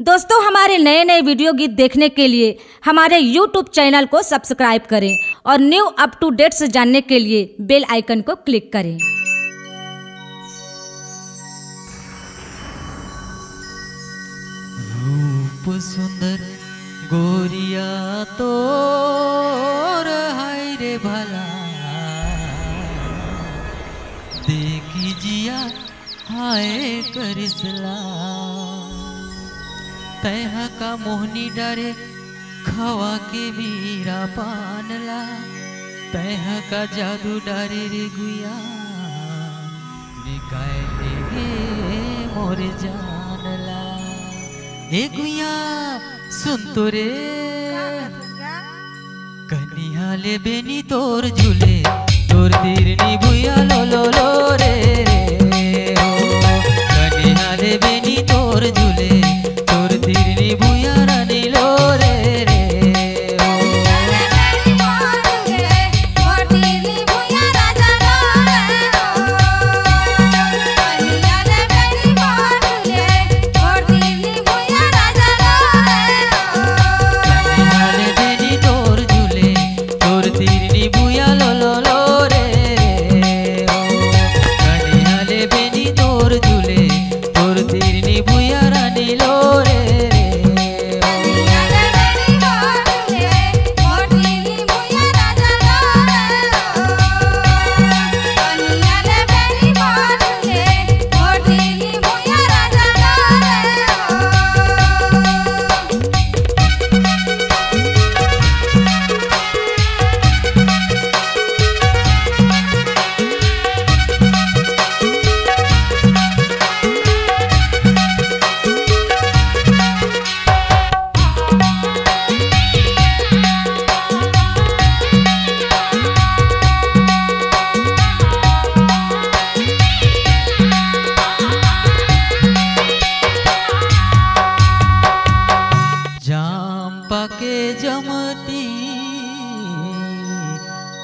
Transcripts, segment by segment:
दोस्तों, हमारे नए नए वीडियो गीत देखने के लिए हमारे YouTube चैनल को सब्सक्राइब करें और न्यू अप टू डेट से जानने के लिए बेल आइकन को क्लिक करें। रूप सुंदर गोरिया तोर हाय रे भला देखी जिया हाय करिसला तैहा का मोहनी डरे खवा के वीरा पानला तैहा का जादू डरे रे गुया निकाय ले मोरे जानला ए गुया सुन तो रे कन्या ले बेनी तोर झूले तोर तीरनी भुया लो लो लो रे कन्या ले बेनी तोर झूले तोर तीरनी भुया रानी लो रे के जमती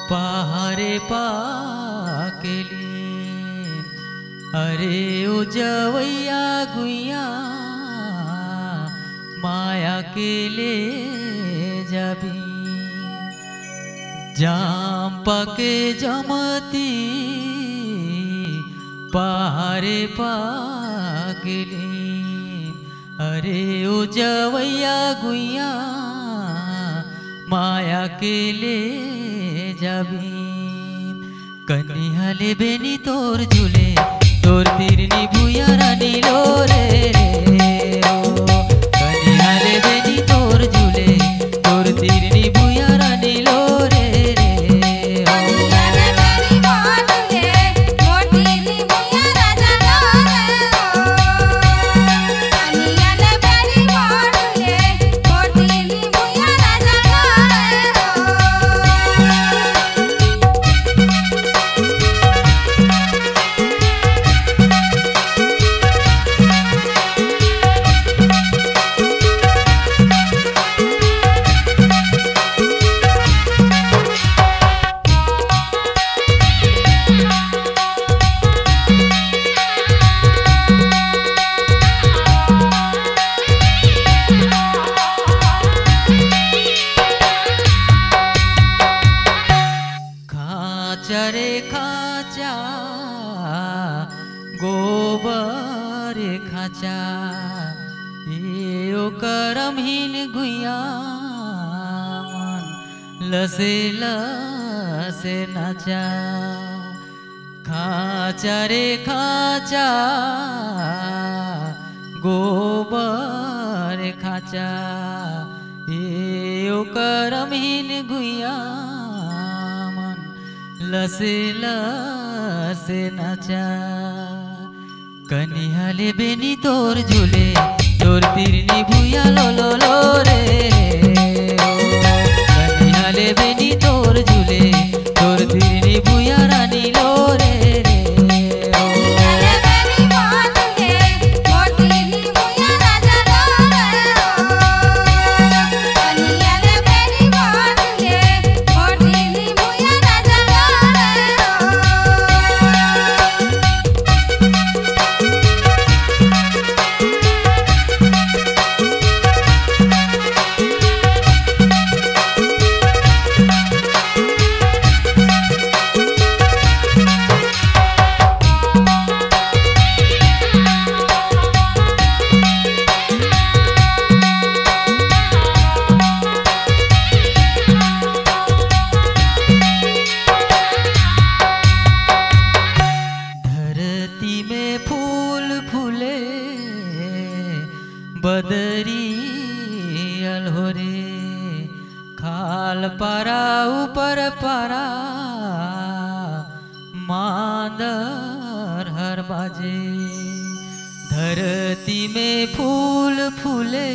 पहाड़े पाकेली अरे ओ जवैया गुइया माया के ले जाबी जाम्पा के जमती पहाड़े पाकेली अरे ओ जवैया गुइया माया के ले जाबी कन्या ले बेनी तोर झूले तोर तीरनी भुया रानी लो रे कन्या ले बेनी तोर झूले तोर तीरनी भुया रानी लो रे चरे खाचा गोबर खाचा ये ओ करमहीन गुइया मन लसे लसे नाचा खाचा रे खाचा गोबर खाचा ये ओ करमहीन गुइया लसे लसे नाचा कन्या ले बेनी तोर झूले तोर तीरनी भुया लो लो लो रे कन्या ले बेनी तोर झूले तोर तीरनी भुया रानी लो रे बदरी अलहोरे खाल पारा ऊपर पारा मांदर हर बाजे धरती में फूल फूले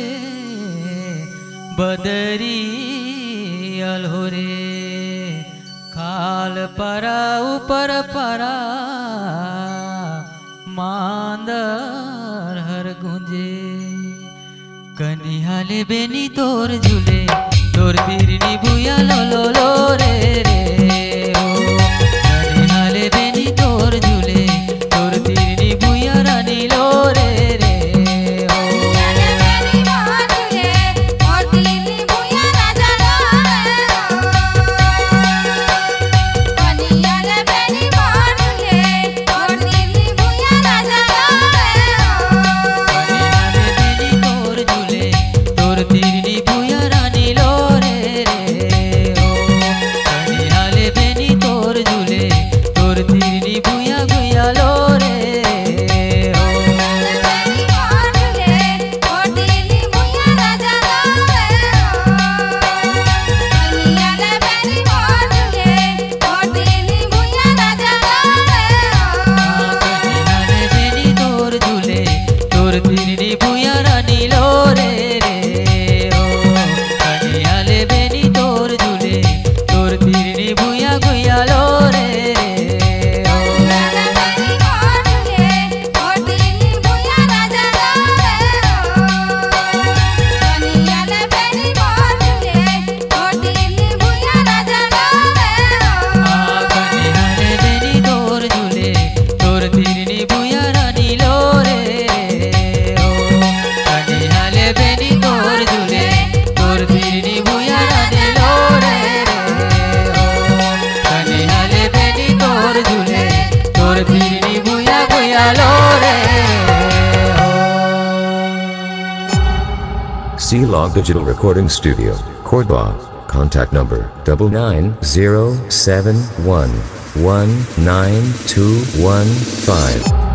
बदरी अलहोरे खाल पारा ऊपर पारा मांदर हर गुंजे कनिहाले बेनी तोर झूले तोर तिरनी भूया लो लो लो रे रे ओ कनिहाले बेनी तोर झूले तोर तिरनी भूया रानी लो रे रे ओ C-Log Digital Recording Studio, Cordoba. Contact number 99071192215.